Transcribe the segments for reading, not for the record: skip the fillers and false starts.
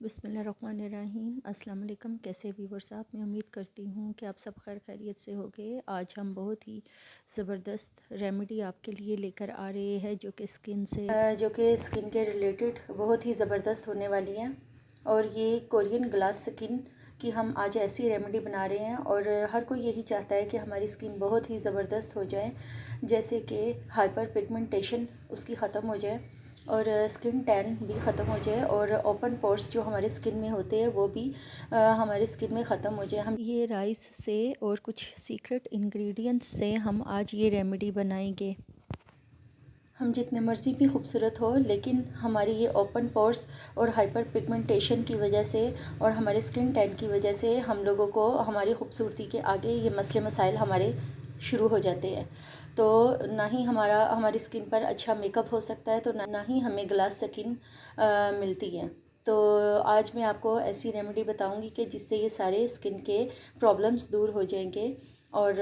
बिस्मिल्लाहिर्रहमानिर्रहीम। अस्सलाम वालेकुम। कैसे व्यूवर्स आप? मैं उम्मीद करती हूँ कि आप सब खैर खैरियत से होंगे। आज हम बहुत ही ज़बरदस्त रेमेडी आपके लिए लेकर आ रहे हैं जो कि स्किन के रिलेटेड बहुत ही ज़बरदस्त होने वाली है। और ये कोरियन ग्लास स्किन की हम आज ऐसी रेमेडी बना रहे हैं और हर कोई यही चाहता है कि हमारी स्किन बहुत ही ज़बरदस्त हो जाए, जैसे कि हाइपर पिगमेंटेशन उसकी ख़त्म हो जाए और स्किन टैन भी ख़त्म हो जाए और ओपन पोर्स जो हमारे स्किन में होते हैं वो भी हमारे स्किन में ख़त्म हो जाए। हम ये राइस से और कुछ सीक्रेट इंग्रेडिएंट्स से हम आज ये रेमेडी बनाएंगे। हम जितने मर्ज़ी भी खूबसूरत हो, लेकिन हमारी ये ओपन पोर्स और हाइपर पिगमेंटेशन की वजह से और हमारे स्किन टैन की वजह से हम लोगों को हमारी खूबसूरती के आगे ये मसले मसाइल हमारे शुरू हो जाते हैं। तो ना ही हमारी स्किन पर अच्छा मेकअप हो सकता है, तो ना ही हमें ग्लास स्किन मिलती है। तो आज मैं आपको ऐसी रेमेडी बताऊंगी कि जिससे ये सारे स्किन के प्रॉब्लम्स दूर हो जाएंगे। और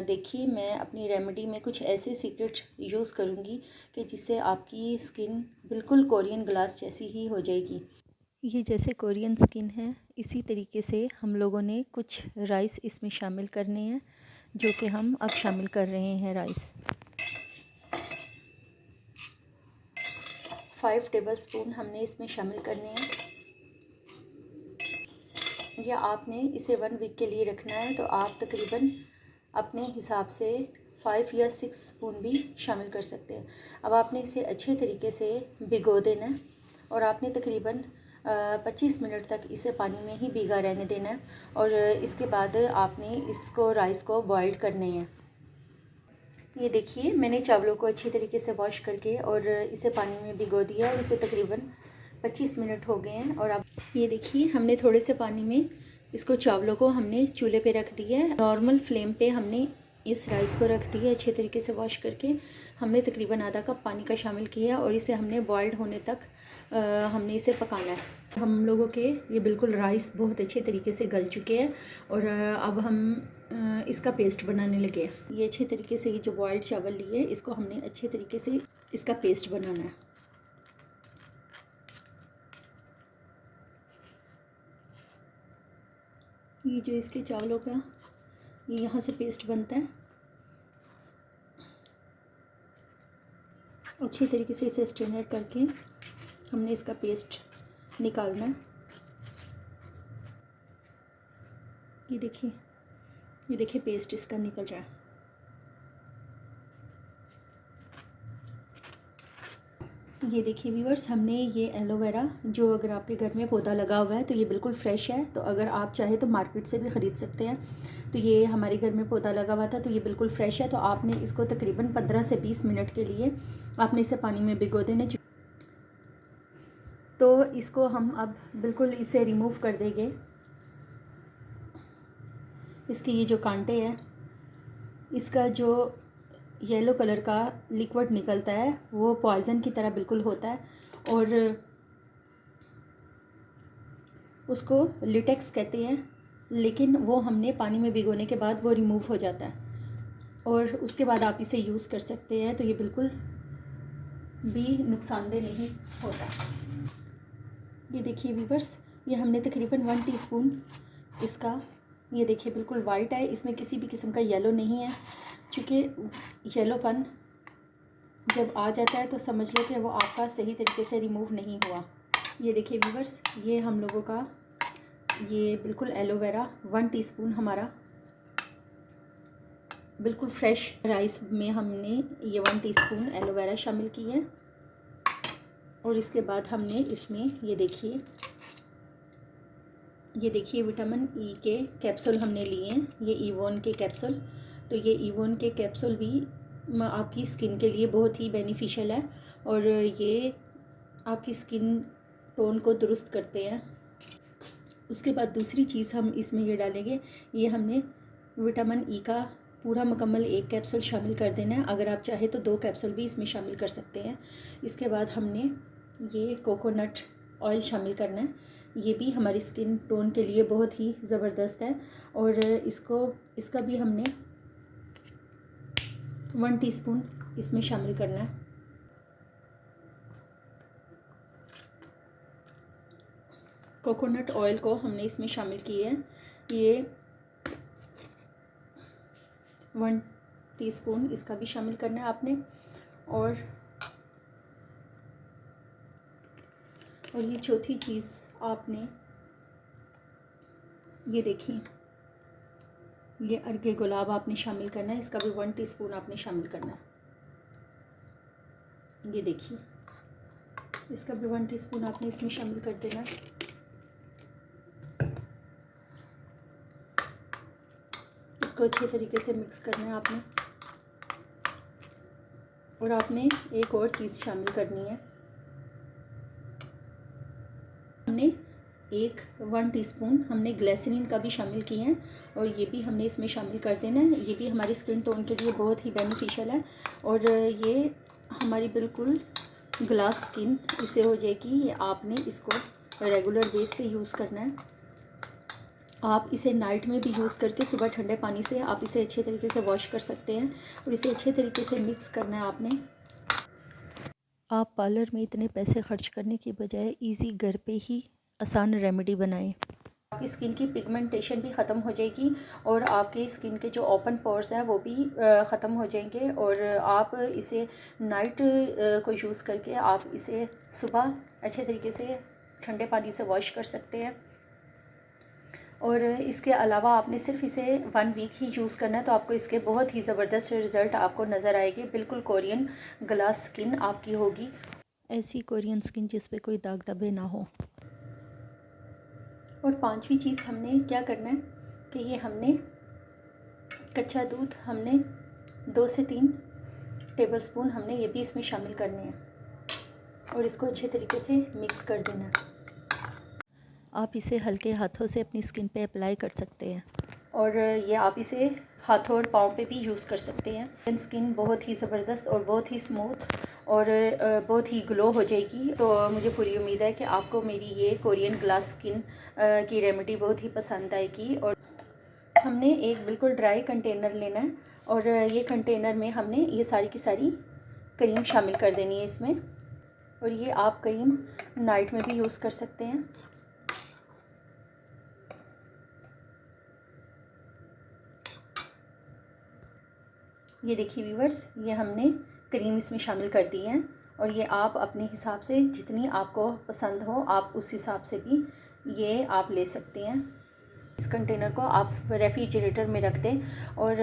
देखिए, मैं अपनी रेमेडी में कुछ ऐसे सीक्रेट यूज़ करूँगी कि जिससे आपकी स्किन बिल्कुल कोरियन ग्लास जैसी ही हो जाएगी। ये जैसे कोरियन स्किन है, इसी तरीके से हम लोगों ने कुछ राइस इसमें शामिल करने हैं, जो कि हम अब शामिल कर रहे हैं। राइस 5 टेबलस्पून हमने इसमें शामिल करने हैं। या आपने इसे 1 वीक के लिए रखना है तो आप तकरीबन अपने हिसाब से 5 या 6 स्पून भी शामिल कर सकते हैं। अब आपने इसे अच्छे तरीके से भिगो देना है और आपने तकरीबन 25 मिनट तक इसे पानी में ही भीगा रहने देना है। और इसके बाद आपने इसको राइस को बॉईल करने हैं। ये देखिए, मैंने चावलों को अच्छी तरीके से वॉश करके और इसे पानी में भिगो दिया और इसे तकरीबन 25 मिनट हो गए हैं। और अब ये देखिए, हमने थोड़े से पानी में इसको चावलों को हमने चूल्हे पे रख दिया है। नॉर्मल फ्लेम पे हमने इस राइस को रख दिया अच्छे तरीके से वॉश करके। हमने तकरीबन आधा कप पानी का शामिल किया और इसे हमने बॉइल्ड होने तक हमने इसे पकाना है। हम लोगों के ये बिल्कुल राइस बहुत अच्छे तरीके से गल चुके हैं और अब हम इसका पेस्ट बनाने लगे हैं। ये अच्छे तरीके से, ये जो बॉइल्ड चावल लिए इसको हमने अच्छे तरीके से इसका पेस्ट बनाना है। ये जो इसके चावलों का ये यहाँ से पेस्ट बनता है, अच्छी तरीके से इसे स्ट्रेनर करके हमने इसका पेस्ट निकालना है। ये देखिए पेस्ट इसका निकल रहा है। ये देखिए व्यूअर्स, हमने ये एलोवेरा, जो अगर आपके घर में पौधा लगा हुआ है तो ये बिल्कुल फ्रेश है, तो अगर आप चाहे तो मार्केट से भी ख़रीद सकते हैं। तो ये हमारे घर में पौधा लगा हुआ था तो ये बिल्कुल फ्रेश है। तो आपने इसको तकरीबन 15 से 20 मिनट के लिए आपने इसे पानी में भिगो देना। तो इसको हम अब बिल्कुल इसे रिमूव कर देंगे। इसके ये जो कांटे हैं, इसका जो येलो कलर का लिक्विड निकलता है वो पॉइज़न की तरह बिल्कुल होता है और उसको लिटेक्स कहते हैं, लेकिन वो हमने पानी में भिगोने के बाद वो रिमूव हो जाता है और उसके बाद आप इसे यूज़ कर सकते हैं। तो ये बिल्कुल भी नुकसानदेह नहीं होता। ये देखिए व्यूअर्स, ये हमने तकरीबन 1 टीस्पून इसका, ये देखिए बिल्कुल वाइट है, इसमें किसी भी किस्म का येलो नहीं है। क्योंकि येलोपन जब आ जाता है तो समझ लो कि वो आपका सही तरीके से रिमूव नहीं हुआ। ये देखिए व्यूअर्स, ये हम लोगों का ये बिल्कुल एलोवेरा 1 टीस्पून हमारा बिल्कुल फ्रेश राइस में हमने ये 1 टीस्पून एलोवेरा शामिल की है। और इसके बाद हमने इसमें ये देखिए विटामिन ई के कैप्सूल हमने लिए हैं, ये इवोन के कैप्सूल। तो ये इवोन के कैप्सूल भी आपकी स्किन के लिए बहुत ही बेनिफिशियल है और ये आपकी स्किन टोन को दुरुस्त करते हैं। उसके बाद दूसरी चीज़ हम इसमें ये डालेंगे, ये हमने विटामिन ई का पूरा मुकम्मल 1 कैप्सूल शामिल कर देना है। अगर आप चाहे तो 2 कैप्सूल भी इसमें शामिल कर सकते हैं। इसके बाद हमने ये कोकोनट ऑयल शामिल करना है, ये भी हमारी स्किन टोन के लिए बहुत ही ज़बरदस्त है। और इसका भी हमने 1 टीस्पून इसमें शामिल करना है। कोकोनट ऑयल को हमने इसमें शामिल किया है। ये 1 टीस्पून इसका भी शामिल करना है आपने। और ये चौथी चीज़ आपने, ये देखिए, ये अर्के गुलाब आपने शामिल करना है। इसका भी 1 टीस्पून आपने शामिल करना है। ये देखिए, इसका भी 1 टीस्पून आपने इसमें शामिल कर देना है। इसको अच्छे तरीके से मिक्स करना है आपने। और आपने एक और चीज़ शामिल करनी है। हमने 1 टीस्पून हमने ग्लिसरीन का भी शामिल किया है, और ये भी हमने इसमें शामिल कर देना है। ये भी हमारी स्किन टोन के लिए बहुत ही बेनिफिशियल है, और ये हमारी बिल्कुल ग्लास स्किन इससे हो जाएगी। ये आपने इसको रेगुलर बेस पे यूज़ करना है। आप इसे नाइट में भी यूज़ करके सुबह ठंडे पानी से आप इसे अच्छे तरीके से वॉश कर सकते हैं, और इसे अच्छे तरीके से मिक्स करना है आपने। आप पार्लर में इतने पैसे खर्च करने की बजाय इजी घर पे ही आसान रेमेडी बनाएं। आपकी स्किन की पिगमेंटेशन भी ख़त्म हो जाएगी, और आपकी स्किन के जो ओपन पोर्स हैं वो भी ख़त्म हो जाएंगे। और आप इसे नाइट को यूज़ करके आप इसे सुबह अच्छे तरीके से ठंडे पानी से वॉश कर सकते हैं। और इसके अलावा आपने सिर्फ इसे 1 वीक ही यूज़ करना है, तो आपको इसके बहुत ही ज़बरदस्त रिज़ल्ट आपको नज़र आएगी। बिल्कुल कोरियन ग्लास स्किन आपकी होगी, ऐसी कोरियन स्किन जिस पे कोई दाग धब्बे ना हो। और 5वीं चीज़ हमने क्या करना है कि ये हमने कच्चा दूध हमने 2 से 3 टेबलस्पून हमने ये भी इसमें शामिल करने हैं, और इसको अच्छे तरीके से मिक्स कर देना है। आप इसे हल्के हाथों से अपनी स्किन पे अप्लाई कर सकते हैं, और ये आप इसे हाथों और पाँव पे भी यूज़ कर सकते हैं। स्किन बहुत ही ज़बरदस्त और बहुत ही स्मूथ और बहुत ही ग्लो हो जाएगी। तो मुझे पूरी उम्मीद है कि आपको मेरी ये कोरियन ग्लास स्किन की रेमेडी बहुत ही पसंद आएगी। और हमने एक बिल्कुल ड्राई कंटेनर लेना है, और ये कंटेनर में हमने ये सारी की सारी क्रीम शामिल कर देनी है इसमें। और ये आप क्रीम नाइट में भी यूज़ कर सकते हैं। ये देखिए व्यूवर्स, ये हमने क्रीम इसमें शामिल कर दी है, और ये आप अपने हिसाब से जितनी आपको पसंद हो आप उस हिसाब से भी ये आप ले सकते हैं। इस कंटेनर को आप रेफ्रिजरेटर में रख दें। और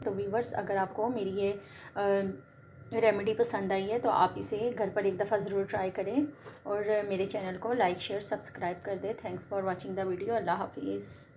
तो व्यूवर्स, अगर आपको मेरी ये रेमेडी पसंद आई है तो आप इसे घर पर एक दफ़ा ज़रूर ट्राई करें, और मेरे चैनल को लाइक शेयर सब्सक्राइब कर दें। Thanks for watching the video. अल्लाह हाफिज़।